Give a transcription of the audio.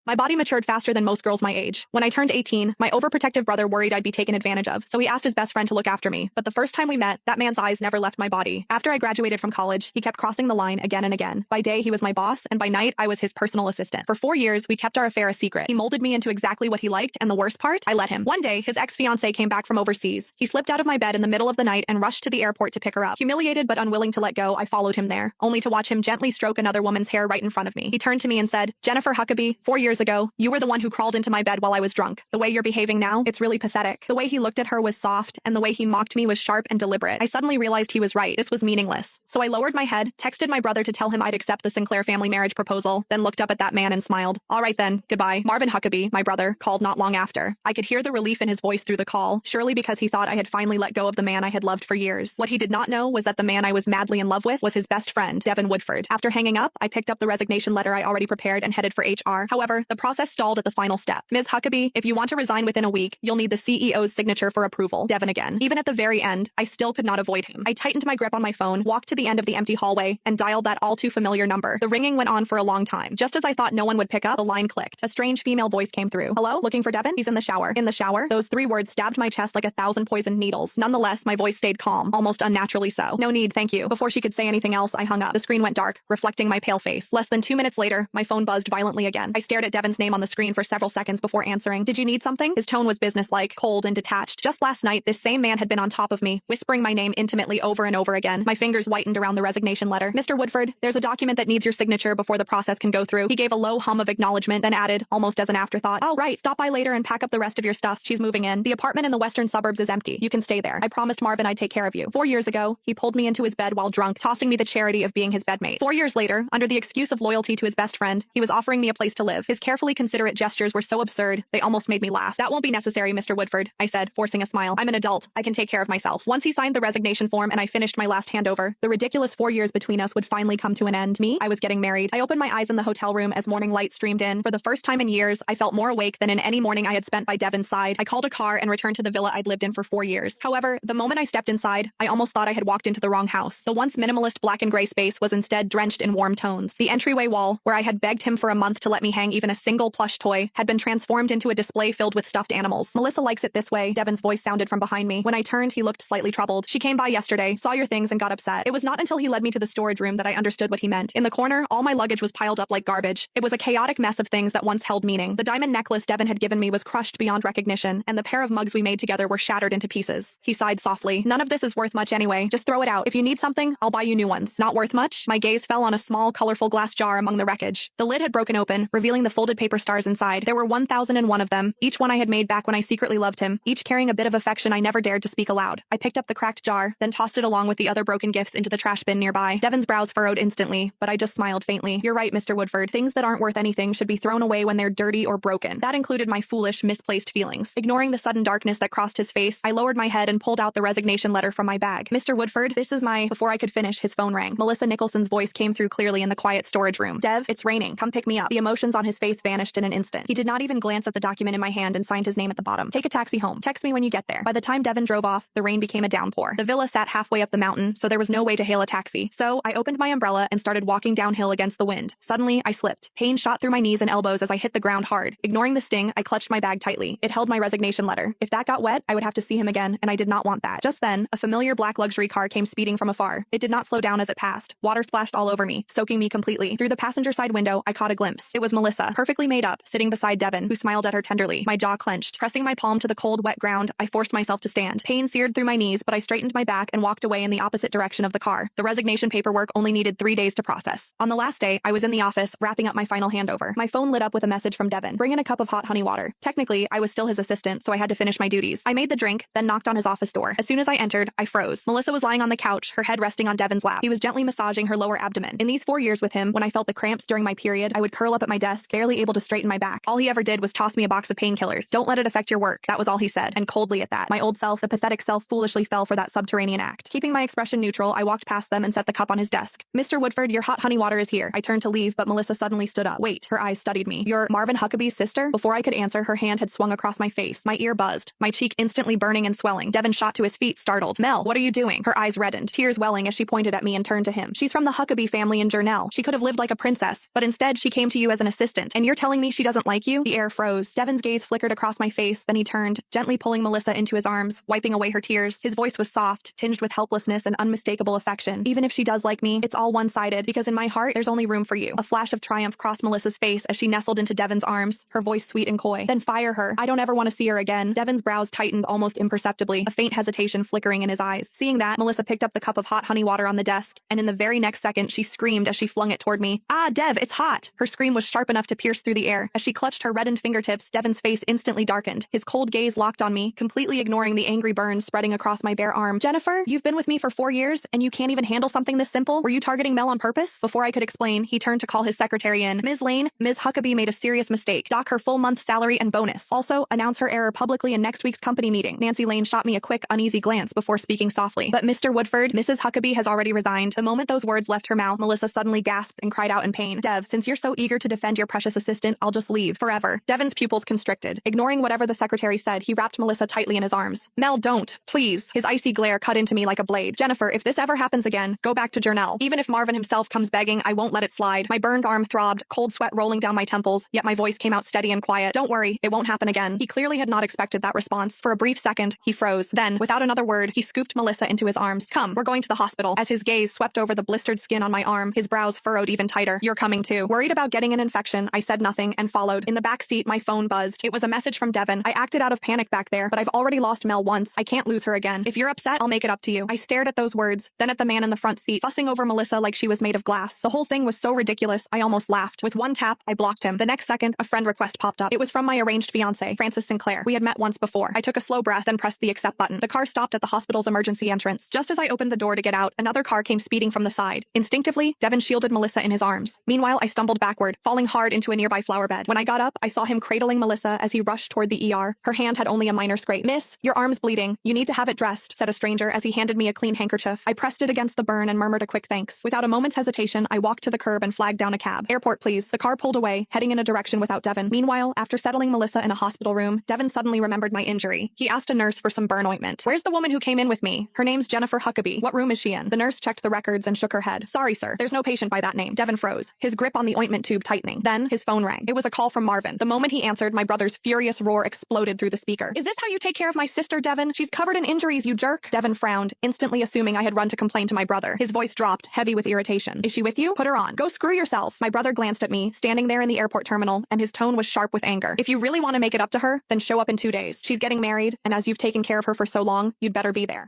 My body matured faster than most girls my age. When I turned 18, my overprotective brother worried I'd be taken advantage of, so he asked his best friend to look after me. But the first time we met, that man's eyes never left my body. After I graduated from college, he kept crossing the line again and again. By day, he was my boss, and by night, I was his personal assistant. For 4 years, we kept our affair a secret. He molded me into exactly what he liked, and the worst part, I let him. One day, his ex-fiancée came back from overseas. He slipped out of my bed in the middle of the night and rushed to the airport to pick her up. Humiliated but unwilling to let go, I followed him there, only to watch him gently stroke another woman's hair right in front of me. He turned to me and said, "Jennifer Huckabee, 4 years ago, you were the one who crawled into my bed while I was drunk. The way you're behaving now, it's really pathetic." The way he looked at her was soft, and the way he mocked me was sharp and deliberate. I suddenly realized he was right. This was meaningless. So I lowered my head, texted my brother to tell him I'd accept the Sinclair family marriage proposal, then looked up at that man and smiled. "All right then, goodbye." Marvin Huckabee, my brother, called not long after. I could hear the relief in his voice through the call, surely because he thought I had finally let go of the man I had loved for years. What he did not know was that the man I was madly in love with was his best friend, Devin Woodford. After hanging up, I picked up the resignation letter I already prepared and headed for HR. However, the process stalled at the final step. "Ms. Huckabee, if you want to resign within a week, you'll need the CEO's signature for approval." Devin again. Even at the very end, I still could not avoid him. I tightened my grip on my phone, walked to the end of the empty hallway, and dialed that all too familiar number. The ringing went on for a long time. Just as I thought no one would pick up, the line clicked. A strange female voice came through. "Hello? Looking for Devin? He's in the shower." In the shower? Those 3 words stabbed my chest like 1,000 poisoned needles. Nonetheless, my voice stayed calm, almost unnaturally so. "No need, thank you." Before she could say anything else, I hung up. The screen went dark, reflecting my pale face. Less than 2 minutes later, my phone buzzed violently again. I stared at Devin's name on the screen for several seconds before answering. "Did you need something?" His tone was businesslike, cold, and detached. Just last night, this same man had been on top of me, whispering my name intimately over and over again. My fingers whitened around the resignation letter. "Mr. Woodford, there's a document that needs your signature before the process can go through." He gave a low hum of acknowledgement, then added, almost as an afterthought, "Oh, right, stop by later and pack up the rest of your stuff. She's moving in. The apartment in the western suburbs is empty. You can stay there. I promised Marvin I'd take care of you." 4 years ago, he pulled me into his bed while drunk, tossing me the charity of being his bedmate. 4 years later, under the excuse of loyalty to his best friend, he was offering me a place to live. His carefully considerate gestures were so absurd, they almost made me laugh. "That won't be necessary, Mr. Woodford," I said, forcing a smile. "I'm an adult. I can take care of myself." Once he signed the resignation form and I finished my last handover, the ridiculous 4 years between us would finally come to an end. I was getting married. I opened my eyes in the hotel room as morning light streamed in. For the first time in years, I felt more awake than in any morning I had spent by Devin's side. I called a car and returned to the villa I'd lived in for 4 years. However, the moment I stepped inside, I almost thought I had walked into the wrong house. The once minimalist black and gray space was instead drenched in warm tones. The entryway wall, where I had begged him for a month to let me hang even a single plush toy, had been transformed into a display filled with stuffed animals. "Melissa likes it this way," Devin's voice sounded from behind me. When I turned, he looked slightly troubled. "She came by yesterday, saw your things, and got upset." It was not until he led me to the storage room that I understood what he meant. In the corner, all my luggage was piled up like garbage. It was a chaotic mess of things that once held meaning. The diamond necklace Devin had given me was crushed beyond recognition, and the pair of mugs we made together were shattered into pieces. He sighed softly. "None of this is worth much anyway. Just throw it out. If you need something, I'll buy you new ones." "Not worth much?" My gaze fell on a small, colorful glass jar among the wreckage. The lid had broken open, revealing the folded paper stars inside. There were 1,001 of them, each one I had made back when I secretly loved him, each carrying a bit of affection I never dared to speak aloud. I picked up the cracked jar, then tossed it along with the other broken gifts into the trash bin nearby. Devin's brows furrowed instantly, but I just smiled faintly. "You're right, Mr. Woodford. Things that aren't worth anything should be thrown away when they're dirty or broken." That included my foolish, misplaced feelings. Ignoring the sudden darkness that crossed his face, I lowered my head and pulled out the resignation letter from my bag. "Mr. Woodford, this is my—" Before I could finish, his phone rang. Melissa Nicholson's voice came through clearly in the quiet storage room. "Dev, it's raining. Come pick me up." The emotions on his face vanished in an instant. He did not even glance at the document in my hand and signed his name at the bottom. "Take a taxi home. Text me when you get there." By the time Devin drove off, the rain became a downpour. The villa sat halfway up the mountain, so there was no way to hail a taxi. So I opened my umbrella and started walking downhill against the wind. Suddenly, I slipped. Pain shot through my knees and elbows as I hit the ground hard. Ignoring the sting, I clutched my bag tightly. It held my resignation letter. If that got wet, I would have to see him again, and I did not want that. Just then, a familiar black luxury car came speeding from afar. It did not slow down as it passed. Water splashed all over me, soaking me completely. Through the passenger side window, I caught a glimpse. It was Melissa, perfectly made up, sitting beside Devin, who smiled at her tenderly. My jaw clenched. Pressing my palm to the cold, wet ground, I forced myself to stand. Pain seared through my knees, but I straightened my back and walked away in the opposite direction of the car. The resignation paperwork only needed 3 days to process. On the last day, I was in the office, wrapping up my final handover. My phone lit up with a message from Devin. "Bring in a cup of hot honey water." Technically, I was still his assistant, so I had to finish my duties. I made the drink, then knocked on his office door. As soon as I entered, I froze. Melissa was lying on the couch, her head resting on Devin's lap. He was gently massaging her lower abdomen. In these 4 years with him, when I felt the cramps during my period, I would curl up at my desk, barely able to straighten my back. All he ever did was toss me a box of painkillers. "Don't let it affect your work." That was all he said, and coldly at that. My old self, the pathetic self, foolishly fell for that subterranean act. Keeping my expression neutral, I walked past them and set the cup on his desk. "Mr. Woodford, your hot honey water is here." I turned to leave, but Melissa suddenly stood up. "Wait." Her eyes studied me. "You're Marvin Huckabee's sister?" Before I could answer, her hand had swung across my face. My ear buzzed, my cheek instantly burning and swelling. Devin shot to his feet, startled. "Mel, what are you doing?" Her eyes reddened, tears welling as she pointed at me and turned to him. "She's from the Huckabee family in Journell. She could have lived like a princess, but instead she came to you as an assistant. And you're telling me she doesn't like you? The air froze. Devin's gaze flickered across my face, then he turned, gently pulling Melissa into his arms, wiping away her tears. His voice was soft, tinged with helplessness and unmistakable affection. Even if she does like me, it's all one-sided, because in my heart, there's only room for you. A flash of triumph crossed Melissa's face as she nestled into Devin's arms, her voice sweet and coy. Then fire her. I don't ever want to see her again. Devin's brows tightened almost imperceptibly, a faint hesitation flickering in his eyes. Seeing that, Melissa picked up the cup of hot honey water on the desk, and in the very next second, she screamed as she flung it toward me. Ah, Dev, it's hot! Her scream was sharp enough to pierce through the air. As she clutched her reddened fingertips, Devin's face instantly darkened. His cold gaze locked on me, completely ignoring the angry burns spreading across my bare arm. Jennifer, you've been with me for 4 years, and you can't even handle something this simple? Were you targeting Mel on purpose? Before I could explain, he turned to call his secretary in. Ms. Lane, Ms. Huckabee made a serious mistake. Dock her full month salary and bonus. Also, announce her error publicly in next week's company meeting. Nancy Lane shot me a quick, uneasy glance before speaking softly. But Mr. Woodford, Mrs. Huckabee has already resigned. The moment those words left her mouth, Melissa suddenly gasped and cried out in pain. Dev, since you're so eager to defend your precious assistant, I'll just leave. Forever. Devin's pupils constricted. Ignoring whatever the secretary said, he wrapped Melissa tightly in his arms. Mel, don't. Please. His icy glare cut into me like a blade. Jennifer, if this ever happens again, go back to Journell. Even if Marvin himself comes begging, I won't let it slide. My burned arm throbbed, cold sweat rolling down my temples, yet my voice came out steady and quiet. Don't worry, it won't happen again. He clearly had not expected that response. For a brief second, he froze. Then, without another word, he scooped Melissa into his arms. Come, we're going to the hospital. As his gaze swept over the blistered skin on my arm, his brows furrowed even tighter. You're coming too. Worried about getting an infection, I said nothing and followed. In the back seat, my phone buzzed. It was a message from Devin. I acted out of panic back there, but I've already lost Mel once. I can't lose her again. If you're upset, I'll make it up to you. I stared at those words, then at the man in the front seat, fussing over Melissa like she was made of glass. The whole thing was so ridiculous, I almost laughed. With one tap, I blocked him. The next second, a friend request popped up. It was from my arranged fiancé, Francis Sinclair. We had met once before. I took a slow breath, then pressed the accept button. The car stopped at the hospital's emergency entrance. Just as I opened the door to get out, another car came speeding from the side. Instinctively, Devin shielded Melissa in his arms. Meanwhile, I stumbled backward, falling hard into a nearby flower bed. When I got up, I saw him cradling Melissa as he rushed toward the ER. Her hand had only a minor scrape. Miss, your arm's bleeding. You need to have it dressed, said a stranger as he handed me a clean handkerchief. I pressed it against the burn and murmured a quick thanks. Without a moment's hesitation, I walked to the curb and flagged down a cab. Airport, please. The car pulled away, heading in a direction without Devin. Meanwhile, after settling Melissa in a hospital room, Devin suddenly remembered my injury. He asked a nurse for some burn ointment. Where's the woman who came in with me? Her name's Jennifer Huckabee. What room is she in? The nurse checked the records and shook her head. Sorry, sir. There's no patient by that name. Devin froze, his grip on the ointment tube tightening. Then his phone rang. It was a call from Marvin. The moment he answered, my brother's furious roar exploded through the speaker. Is this how you take care of my sister, Devin? She's covered in injuries, you jerk. Devin frowned, instantly assuming I had run to complain to my brother. His voice dropped, heavy with irritation. Is she with you? Put her on. Go screw yourself. My brother glanced at me, standing there in the airport terminal, and his tone was sharp with anger. If you really want to make it up to her, then show up in 2 days. She's getting married, and as you've taken care of her for so long, you'd better be there.